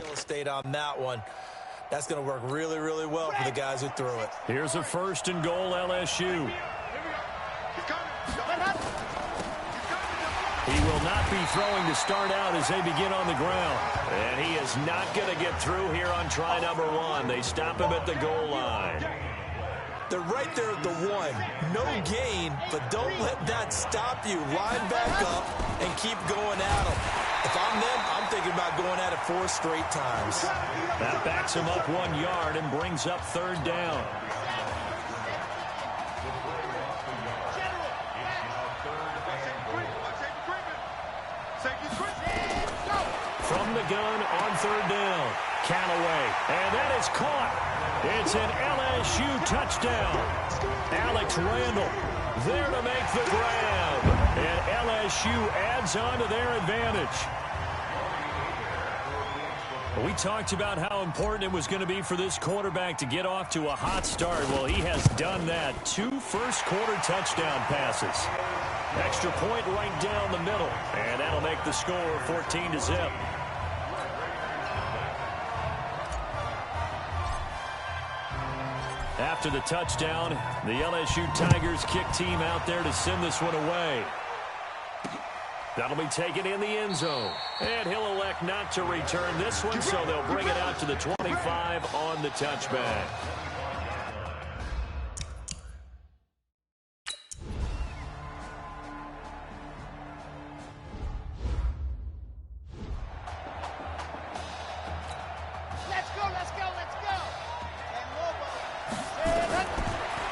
Real estate on that one. That's going to work really, really well for the guys who threw it. Here's a 1st and goal, LSU. He will not be throwing to start out as they begin on the ground. And he is not going to get through here on try number 1. They stop him at the goal line. They're right there at the 1. No gain, but don't let that stop you. Line back up and keep going at them. If I'm them, I'm thinking about going at it 4 straight times. That backs him up 1 yard and brings up 3rd down. From the gun on 3rd down. Callaway, and that is caught. It's an LSU touchdown. Alex Randall there to make the grab. And LSU adds on to their advantage. We talked about how important it was going to be for this quarterback to get off to a hot start. Well, he has done that. 2 first-quarter touchdown passes. Extra point right down the middle. And that'll make the score 14-0. After the touchdown, the LSU Tigers kick team out there to send this one away. That'll be taken in the end zone. And he'll elect not to return this one, so they'll bring it out to the 25 on the touchback.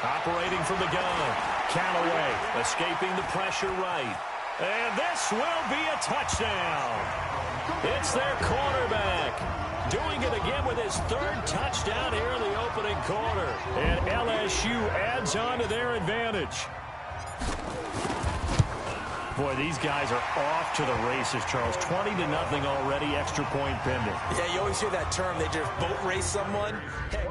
Operating from the gun. Callaway escaping the pressure right. And this will be a touchdown. It's their quarterback doing it again with his 3rd touchdown here in the opening quarter. And LSU adds on to their advantage. Boy, these guys are off to the races, Charles. 20-0 already, extra point pending. Yeah, you always hear that term. They just boat race someone. Hey.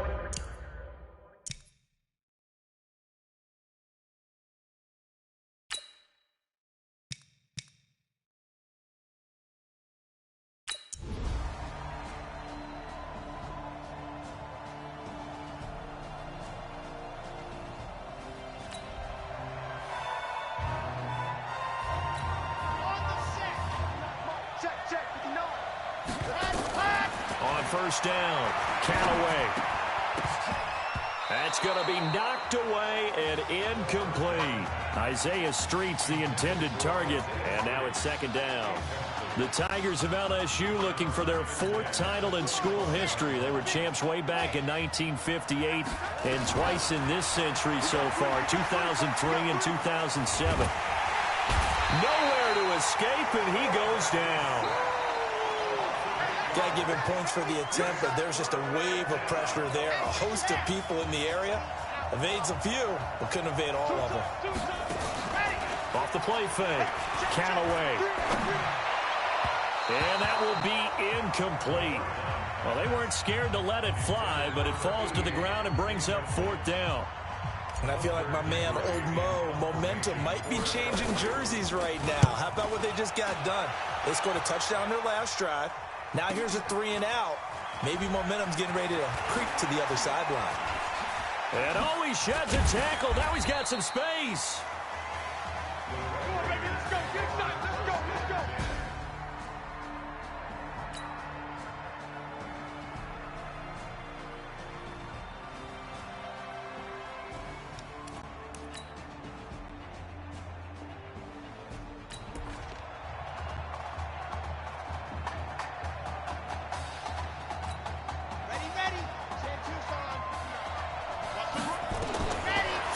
On 1st down, Callaway. That's going to be knocked away and incomplete. Isaiah Street's the intended target, and now it's 2nd down. The Tigers of LSU looking for their 4th title in school history. They were champs way back in 1958 and twice in this century so far, 2003 and 2007. Nowhere to escape, and he goes down. Got to give him points for the attempt, but there's just a wave of pressure there. A host of people in the area. Evades a few, but couldn't evade all of them. Off the play fake. Callaway. And that will be incomplete. Well, they weren't scared to let it fly, but it falls to the ground and brings up 4th down. And I feel like my man, Old Mo, momentum might be changing jerseys right now. How about what they just got done? They scored a touchdown their last drive. Now here's a 3 and out. Maybe momentum's getting ready to creep to the other sideline. And oh, he sheds a tackle. Now he's got some space. Come on, baby, let's go. Get excited. Let's go. Let's go.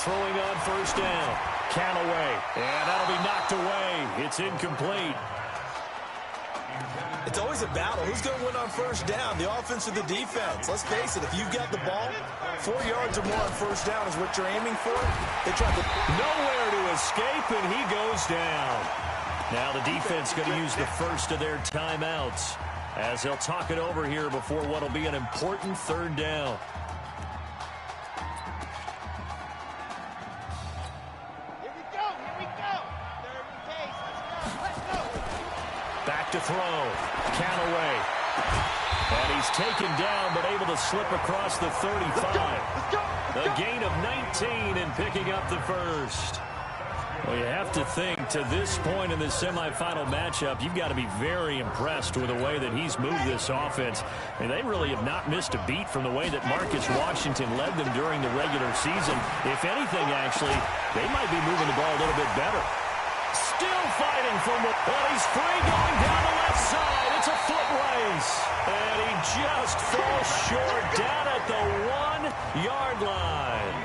Throwing on 1st down. Callaway. And that'll be knocked away. It's incomplete. It's always a battle. Who's going to win on 1st down, the offense or the defense? Let's face it, if you've got the ball, 4 yards or more on 1st down is what you're aiming for. They try to... Nowhere to escape, and he goes down. Now the defense going to use the first of their timeouts as they'll talk it over here before what will be an important 3rd down. Back to throw. Callaway. And he's taken down, but able to slip across the 35. A gain of 19 and picking up the first. Well, you have to think, to this point in the semifinal matchup, you've got to be very impressed with the way that he's moved this offense. And they really have not missed a beat from the way that Marcus Washington led them during the regular season. If anything, actually, they might be moving the ball a little bit better. Still fighting for more. But he's free going down the left side. It's a foot race. And he just falls short down at the 1-yard line.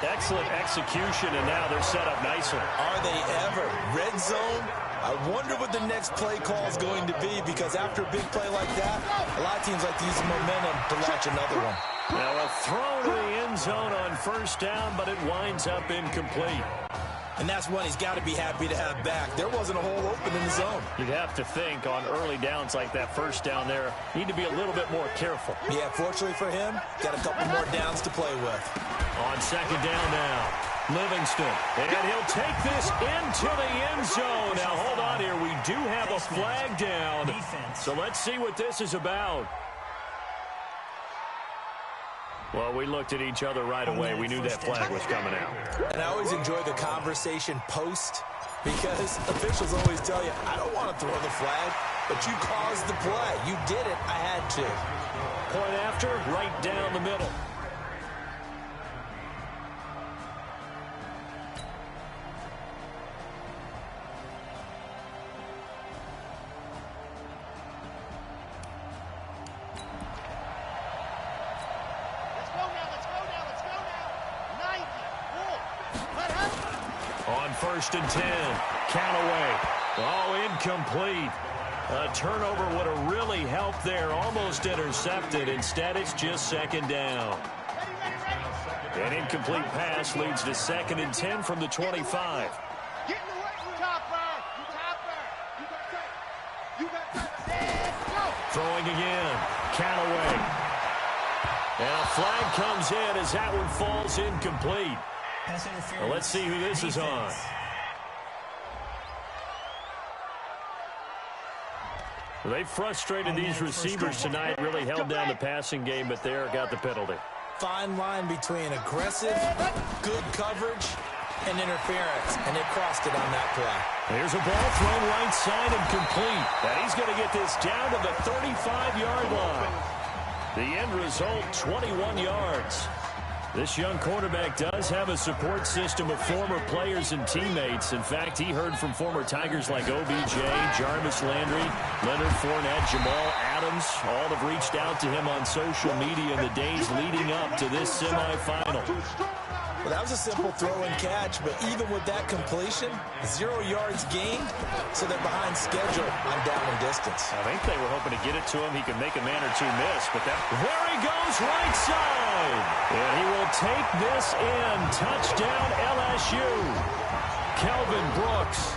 Excellent execution, and now they're set up nicely. Are they ever? Red zone? I wonder what the next play call is going to be, because after a big play like that, a lot of teams like to use momentum to launch another one. Now a throw to the end zone on first down, but it winds up incomplete. And that's one he's got to be happy to have back. There wasn't a hole open in the zone. You'd have to think on early downs like that first down there, need to be a little bit more careful. Yeah, fortunately for him, got a couple more downs to play with. On second down now, Livingston. And he'll take this into the end zone. Now hold on here, we do have a flag down. So let's see what this is about. Well, we looked at each other right away. We knew that flag was coming out. And I always enjoy the conversation post, because officials always tell you, I don't want to throw the flag, but you caused the play. You did it. I had to. Point after, right down the middle. First and 10. Count away. Oh, incomplete. A turnover would have really helped there. Almost intercepted. Instead, it's just second down. An incomplete pass leads to second and 10 from the 25. Throwing again. Count away. And a flag comes in as that one falls incomplete. Well, let's see who this is on. Well, they frustrated these receivers tonight, really held down the passing game, but there got the penalty. Fine line between aggressive, good coverage, and interference, and they crossed it on that play. Here's a ball thrown right side and complete. And he's going to get this down to the 35-yard line. The end result, 21 yards. This young quarterback does have a support system of former players and teammates. In fact, he heard from former Tigers like OBJ, Jarvis Landry, Leonard Fournette, Jamal Adams. All have reached out to him on social media in the days leading up to this semifinal. Well, that was a simple throw and catch, but even with that completion, 0 yards gained, so they're behind schedule on down and distance. I think they were hoping to get it to him. He could make a man or two miss, but there he goes, right side. And he will take this in. Touchdown, LSU. Kelvin Brooks.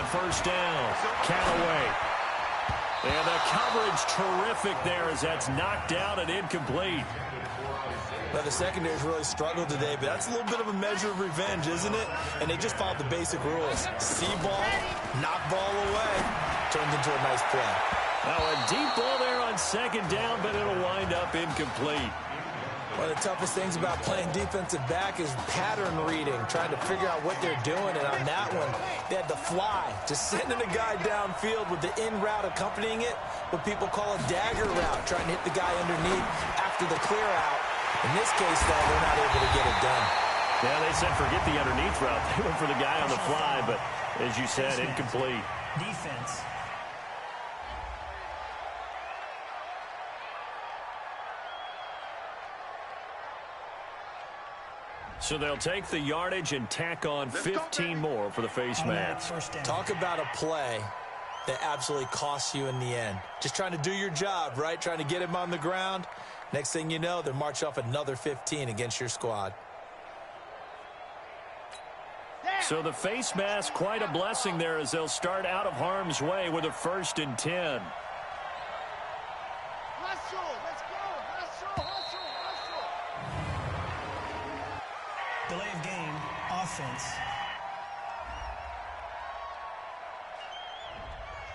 First down, Callaway. And the coverage terrific there as that's knocked out and incomplete. Well, the secondary's really struggled today, but that's a little bit of a measure of revenge, isn't it? And they just followed the basic rules. See ball, knock ball away. Turned into a nice play. Now a deep ball there on second down, but it'll wind up incomplete. One of the toughest things about playing defensive back is pattern reading, trying to figure out what they're doing. And on that one, they had the fly, just sending a guy downfield with the in route accompanying it, what people call a dagger route, trying to hit the guy underneath after the clear out. In this case, though, they're not able to get it done. Yeah, they said forget the underneath route. They went for the guy on the fly, but as you said, incomplete. Defense. So they'll take the yardage and tack on 15 more for the face mask. Talk about a play that absolutely costs you in the end. Just trying to do your job, right? Trying to get him on the ground. Next thing you know, they're march off another 15 against your squad. So the face mask, quite a blessing there as they'll start out of harm's way with a 1st and 10. Hustle, let's go. Hustle. Delay of game, offense.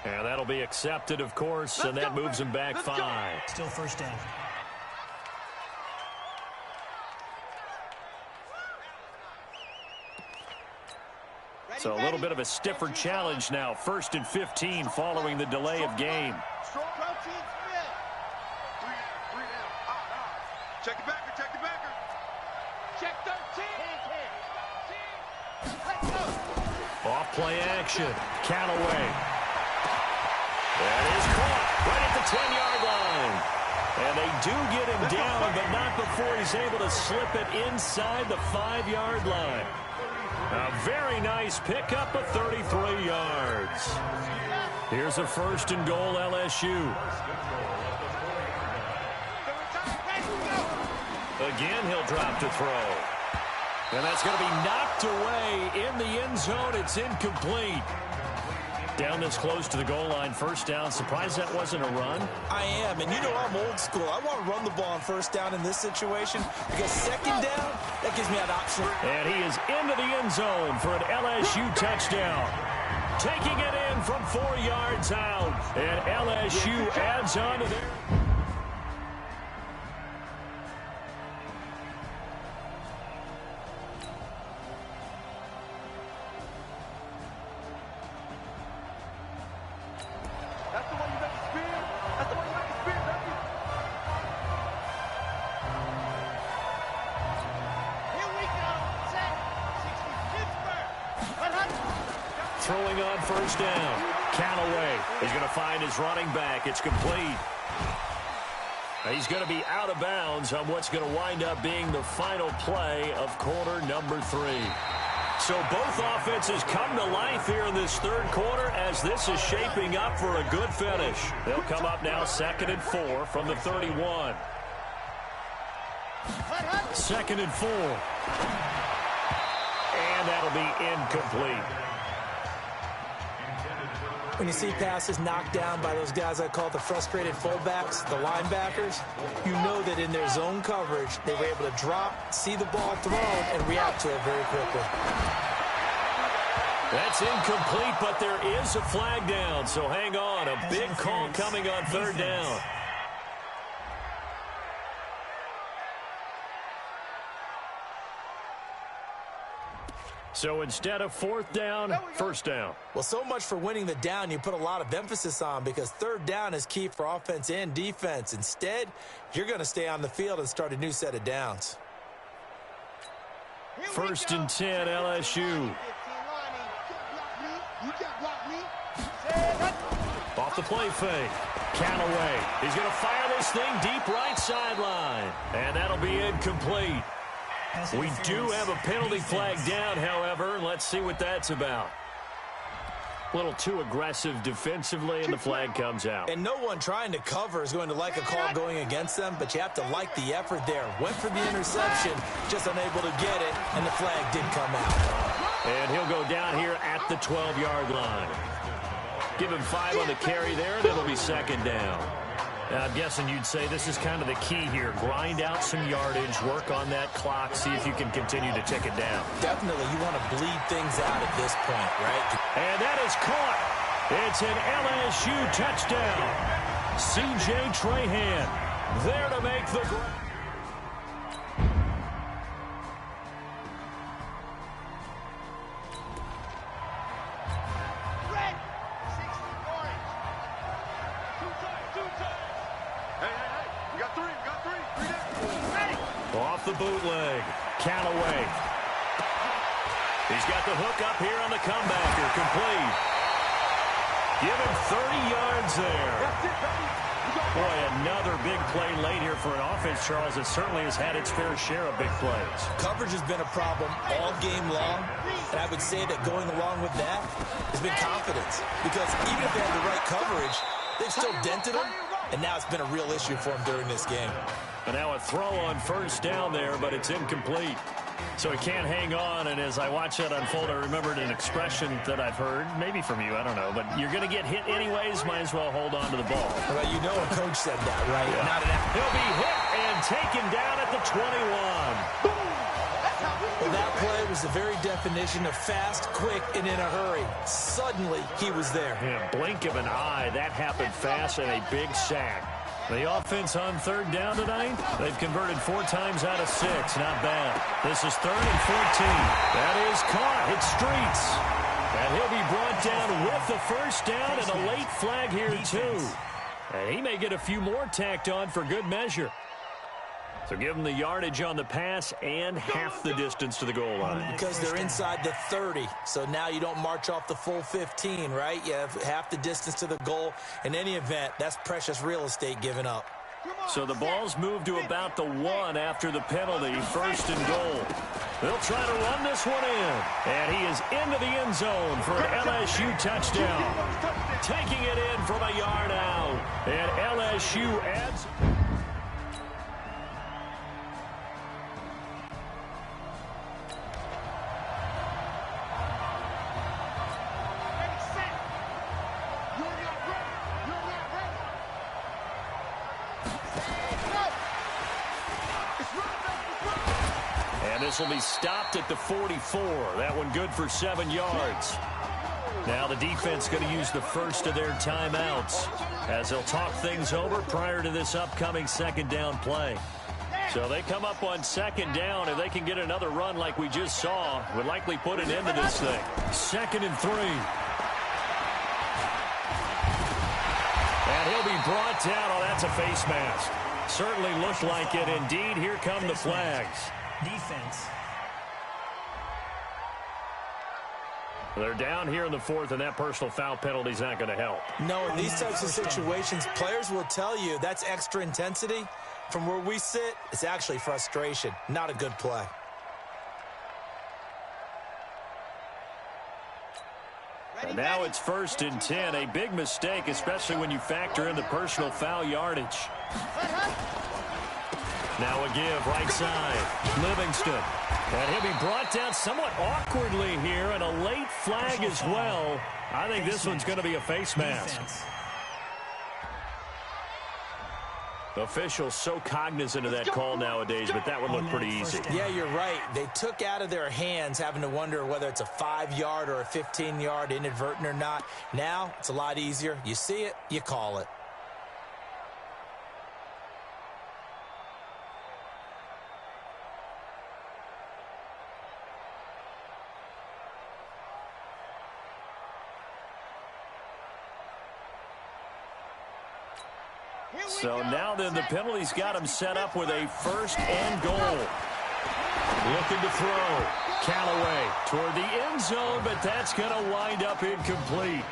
And that'll be accepted, of course, and that moves them back 5. Still 1st down. So a little bit of a stiffer challenge now. 1st and 15 following the delay of game. Check the backer. Check 13. Let's go. Off play action. Callaway. That is caught right at the 10-yard line. And they do get him down, but not before he's able to slip it inside the 5-yard line. A very nice pickup of 33 yards. Here's a 1st and goal, LSU. Again, he'll drop to throw. And that's going to be knocked away in the end zone. It's incomplete. Down this close to the goal line, 1st down. Surprised that wasn't a run? I am, and you know I'm old school. I want to run the ball on 1st down in this situation because 2nd down, that gives me an option. And he is into the end zone for an LSU touchdown. Taking it in from 4 yards out. And LSU adds on to their... That's the one you make a spear. That's the one you make a spear, baby. Here we go. Set. 60 Pittsburgh. Throwing on 1st down. Callaway is going to find his running back. It's complete. He's going to be out of bounds on what's going to wind up being the final play of quarter number 3. So both offenses come to life here in this 3rd quarter as this is shaping up for a good finish. They'll come up now 2nd and 4 from the 31. 2nd and 4. And that'll be incomplete. When you see passes knocked down by those guys I call the frustrated fullbacks, the linebackers, you know that in their zone coverage, they were able to drop, see the ball thrown, and react to it very quickly. That's incomplete, but there is a flag down, so hang on. A big call coming on 3rd down. So instead of 4th down, 1st down. Well, so much for winning the down you put a lot of emphasis on because 3rd down is key for offense and defense. Instead, you're going to stay on the field and start a new set of downs. 1st and 10, LSU. Off the play fake. Callaway. He's going to fire this thing deep right sideline. And that'll be incomplete. We do have a penalty flag down, however. Let's see what that's about. A little too aggressive defensively, and the flag comes out. And no one trying to cover is going to like a call going against them, but you have to like the effort there. Went for the interception, just unable to get it, and the flag did come out. And he'll go down here at the 12-yard line. Give him 5 on the carry there, and it'll be 2nd down. Now, I'm guessing you'd say this is kind of the key here. Grind out some yardage, work on that clock, see if you can continue to tick it down. Definitely, you want to bleed things out at this point, right? And that is caught. It's an LSU touchdown. C.J. Trahan there to make the grab. Off the bootleg. Callaway. He's got the hook up here on the comebacker. Complete. Give him 30 yards there. Boy, another big play late here for an offense, Charles, that certainly has had its fair share of big plays. Coverage has been a problem all game long, and I would say that going along with that has been confidence. Because even if they had the right coverage, they've still dented them, and now it's been a real issue for them during this game. And now a throw on 1st down there, but it's incomplete. So he can't hang on, and as I watch that unfold, I remembered an expression that I've heard, maybe from you, I don't know, but you're going to get hit anyways, might as well hold on to the ball. Well, you know a coach said that, right? Yeah. Not an He'll be hit and taken down at the 21. Well, that play was the very definition of fast, quick, and in a hurry. Suddenly, he was there. Yeah, blink of an eye, that happened fast, and a big sack. The offense on third down tonight, they've converted 4 times out of 6. Not bad. This is 3rd and 14. That is caught. It's Streets. And he'll be brought down with the first down and a late flag here, too. And he may get a few more tacked on for good measure. So give them the yardage on the pass and half the distance to the goal line. Because they're inside the 30. So now you don't march off the full 15, right? You have half the distance to the goal. In any event, that's precious real estate given up. So the ball's moved to about the 1 after the penalty. 1st and goal. They'll try to run this one in. And he is into the end zone for an LSU touchdown. Taking it in from a yard out. And LSU adds... This will be stopped at the 44. That one good for 7 yards. Now the defense going to use the first of their timeouts as they'll talk things over prior to this upcoming 2nd down play. So they come up on 2nd down. If they can get another run like we just saw, would likely put an end to this thing. 2nd and 3. And he'll be brought down. Oh, that's a face mask. Certainly looked like it. Indeed, here come the flags. Defense. They're down here in the 4th, and that personal foul penalty is not going to help. No, in these types of situations, players will tell you that's extra intensity. From where we sit, it's actually frustration. Not a good play. And now it's 1st and 10. A big mistake, especially when you factor in the personal foul yardage. Now a give, right side. Livingston. And he'll be brought down somewhat awkwardly here, and a late flag as well. I think this one's going to be a face mask. Officials so cognizant of that call nowadays, but that one looked pretty easy. Yeah, you're right. They took out of their hands having to wonder whether it's a 5-yard or a 15-yard, inadvertent or not. Now it's a lot easier. You see it, you call it. So now then the penalty's got him set up with a 1st and goal. Looking to throw. Callaway toward the end zone, but that's going to wind up incomplete.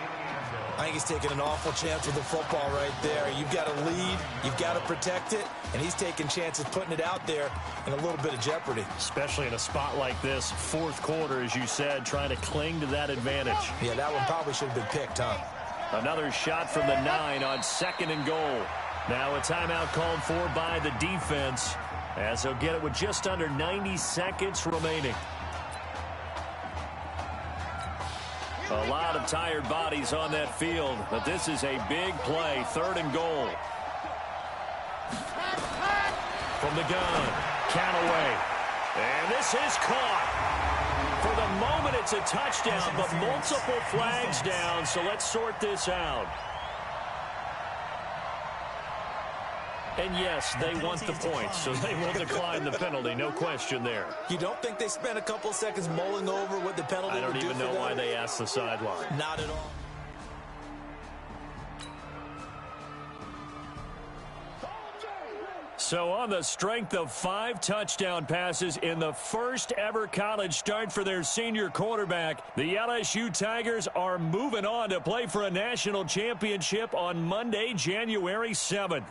I think he's taking an awful chance with the football right there. You've got to lead, you've got to protect it, and he's taking chances putting it out there in a little bit of jeopardy. Especially in a spot like this, 4th quarter, as you said, trying to cling to that advantage. Yeah, that one probably should have been picked, huh? Another shot from the 9 on 2nd and goal. Now a timeout called for by the defense as they'll get it with just under 90 seconds remaining. A lot of tired bodies on that field, but this is a big play. 3rd and goal. From the gun, Callaway. And this is caught. For the moment, it's a touchdown, but multiple flags down, so let's sort this out. And yes, they want the points, so they will decline the penalty, no question there. You don't think they spent a couple seconds mulling over what the penalty would do for them? I don't even know why they asked the sideline. Not at all. So on the strength of 5 touchdown passes in the first ever college start for their senior quarterback, the LSU Tigers are moving on to play for a national championship on Monday, January 7th.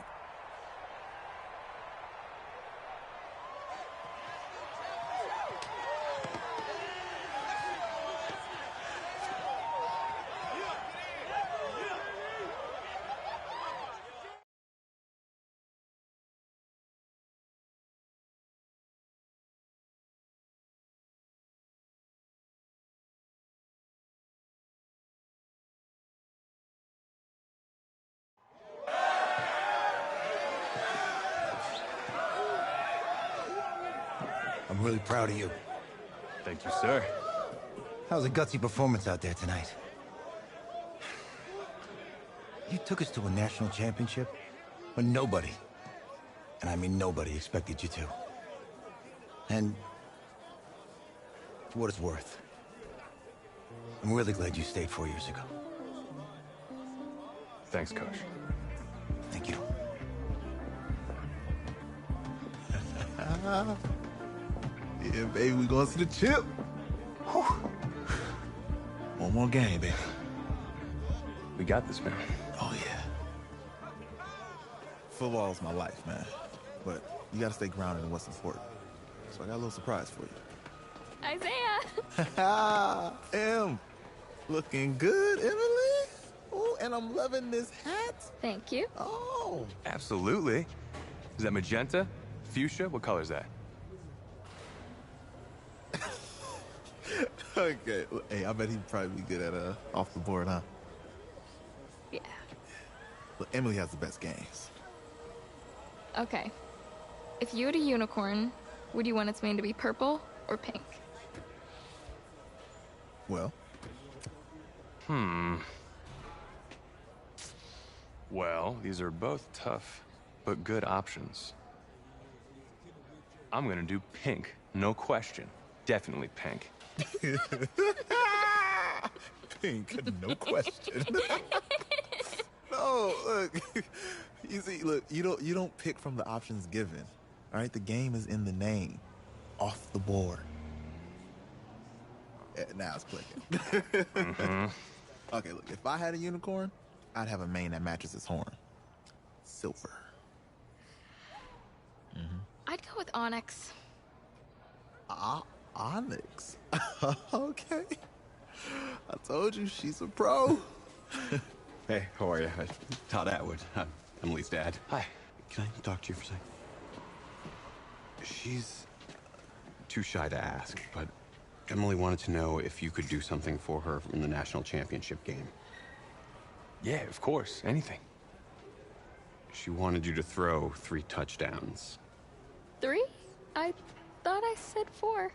I'm really proud of you. Thank you, sir. How's a gutsy performance out there tonight? You took us to a national championship when nobody, and I mean nobody, expected you to. And for what it's worth, I'm really glad you stayed 4 years ago. Thanks, Coach. Thank you. Yeah, baby, we going to the chip. Whew. One more game, baby. We got this, man. Oh, yeah. Football is my life, man. But you got to stay grounded in what's important. So I got a little surprise for you. Isaiah! Em, looking good, Emily. Oh, and I'm loving this hat. Thank you. Oh. Absolutely. Is that magenta? Fuchsia? What color is that? Okay. Hey, I bet he'd probably be good at off the board, huh? Yeah. Look, Emily has the best games. Okay. If you had a unicorn, would you want its mane to be purple or pink? Well? Well, these are both tough, but good options. I'm gonna do pink, no question. Definitely pink. Pink, no question. No, look. You see, look, you don't pick from the options given. All right, the game is in the name. Off the board. Now it's clicking. Okay, look, if I had a unicorn, I'd have a mane that matches its horn. Silver. I'd go with onyx. Onyx. Okay. I told you, she's a pro. Hey, how are you? Todd Atwood. I'm Emily's dad. Hi. Can I talk to you for a second? She's too shy to ask, but Emily wanted to know if you could do something for her in the national championship game. Yeah, of course. Anything. She wanted you to throw 3 touchdowns. 3? I thought I said 4.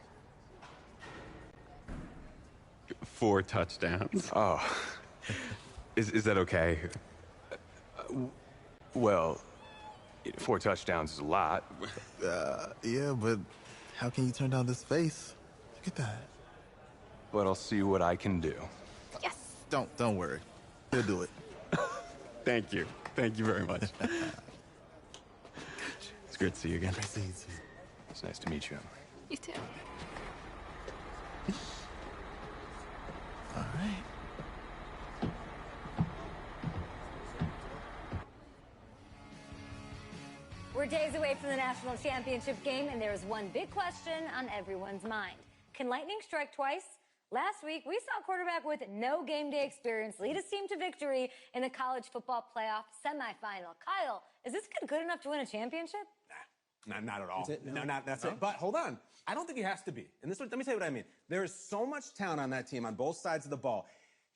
4 touchdowns? Oh. Is that okay? Well, 4 touchdowns is a lot. Yeah, but how can you turn down this face? Look at that. But I'll see what I can do. Yes. Don't worry. He'll do it. Thank you. Thank you very much. It's great to see you again. Nice to see you too. It's nice to meet you, Emily. You too. All right. We're days away from the national championship game, and there is one big question on everyone's mind. Can lightning strike twice? Last week, we saw a quarterback with no game day experience lead his team to victory in the college football playoff semifinal. Kyle, is this kid good enough to win a championship? Not at all. No, That's it. But hold on. I don't think he has to be. And let me tell you what I mean. There is so much talent on that team on both sides of the ball.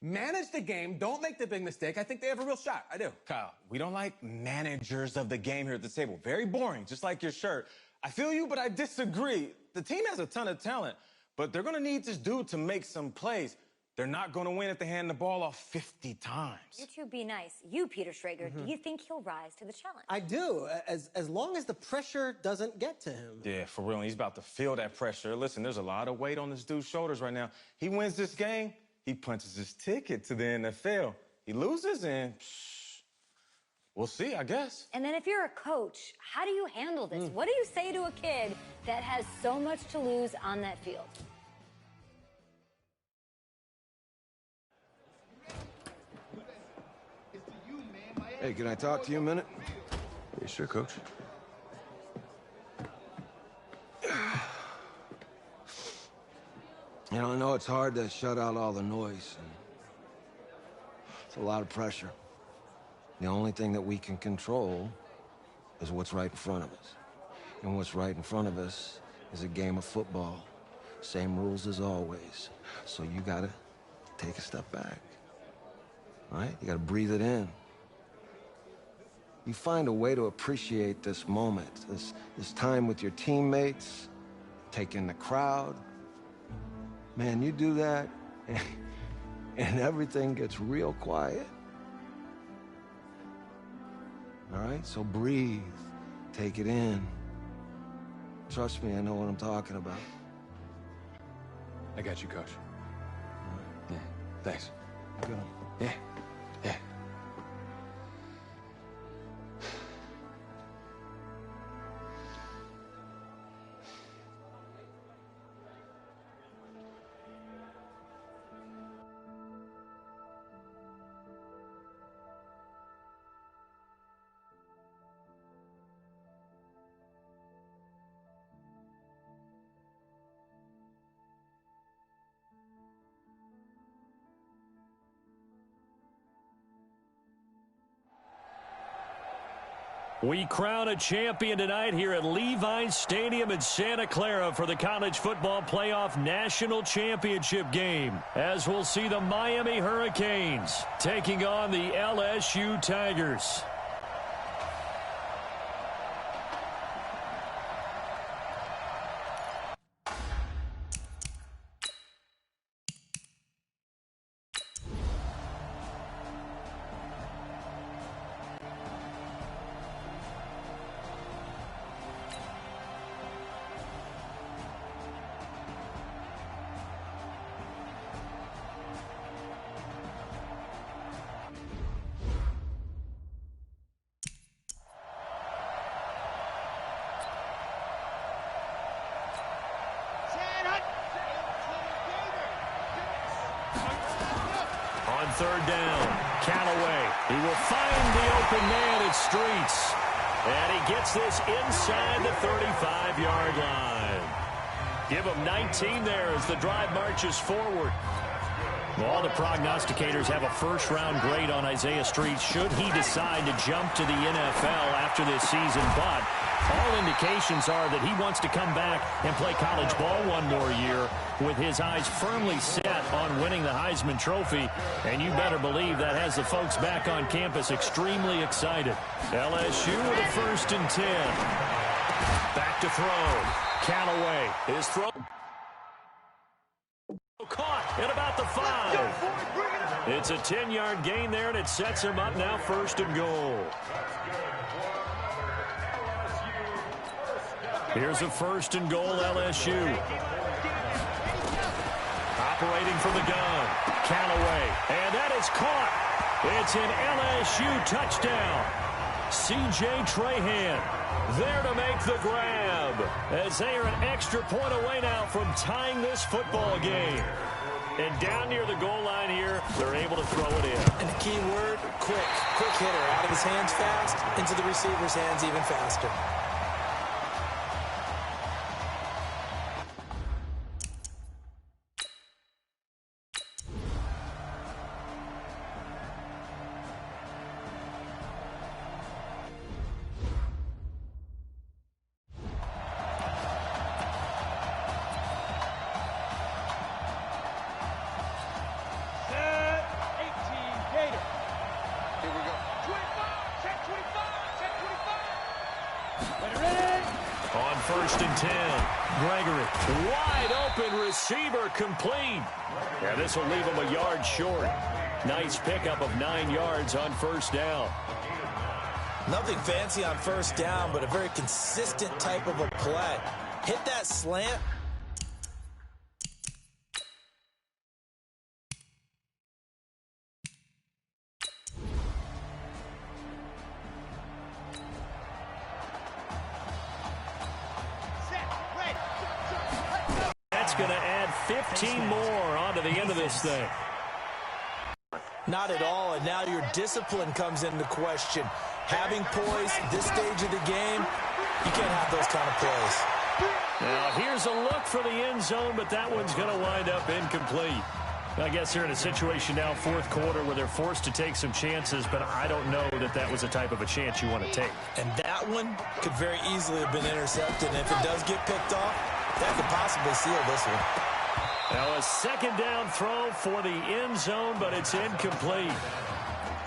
Manage the game. Don't make the big mistake. I think they have a real shot. I do. Kyle, we don't like managers of the game here at the table. Very boring, just like your shirt. I feel you, but I disagree. The team has a ton of talent, but they're going to need this dude to make some plays. They're not going to win if they hand the ball off 50 times. You two be nice. You, Peter Schrager, do you think he'll rise to the challenge? I do, as long as the pressure doesn't get to him. Yeah, for real. He's about to feel that pressure. Listen, there's a lot of weight on this dude's shoulders right now. He wins this game, he punches his ticket to the NFL. He loses, and we'll see, I guess. And then if you're a coach, how do you handle this? What do you say to a kid that has so much to lose on that field? Hey, can I talk to you a minute? Yeah, sure, Coach. You know, I know it's hard to shut out all the noise. It's a lot of pressure. The only thing that we can control is what's right in front of us. And what's right in front of us is a game of football. Same rules as always. So you gotta take a step back. All right? You gotta breathe it in. You find a way to appreciate this moment, this time with your teammates, take in the crowd. Man, you do that, and everything gets real quiet. All right, so breathe, take it in. Trust me, I know what I'm talking about. I got you, Coach. Yeah, thanks. Good. Yeah, yeah. We crown a champion tonight here at Levi's Stadium in Santa Clara for the College Football Playoff National Championship game, as we'll see the Miami Hurricanes taking on the LSU Tigers. Third down, Callaway. He will find the open man at Streets. And he gets this inside the 35-yard line. Give him 19 there as the drive marches forward. All the prognosticators have a first-round grade on Isaiah Streets should he decide to jump to the NFL after this season. But all indications are that he wants to come back and play college ball one more year with his eyes firmly set on winning the Heisman Trophy. And you better believe that has the folks back on campus extremely excited. LSU with a 1st and 10. Back to throw. Callaway is thrown. Caught at about the 5. It's a 10-yard gain there, and it sets him up now 1st and goal. Here's a 1st and goal, LSU. Operating from the gun, Callaway, and that is caught. It's an LSU touchdown. C.J. Trahan there to make the grab, as they are an extra point away now from tying this football game. And down near the goal line here, they're able to throw it in. And the key word, quick. Quick hitter. Out of his hands fast, into the receiver's hands even faster. Receiver complete. Yeah, this will leave him a yard short. Nice pickup of 9 yards on 1st down. Nothing fancy on 1st down, but a very consistent type of a play. Hit that slant. Going to add 15 more onto the end of this thing. Not at all, and now your discipline comes into question. Having poise this stage of the game, you can't have those kind of plays. Now here's a look for the end zone, but that one's going to wind up incomplete. I guess they're in a situation now, 4th quarter, where they're forced to take some chances, but I don't know that that was the type of a chance you want to take. And that one could very easily have been intercepted, and if it does get picked off, that could possibly seal this one. Now a 2nd down throw for the end zone, but it's incomplete.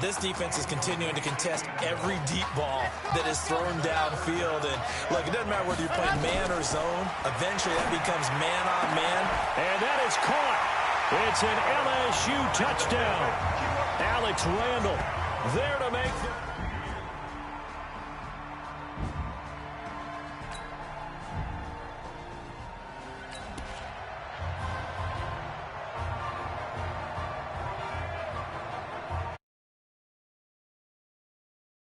This defense is continuing to contest every deep ball that is thrown downfield. And, look, it doesn't matter whether you're playing man or zone. Eventually, that becomes man-on-man. And that is caught. It's an LSU touchdown. Alex Randall there to make the...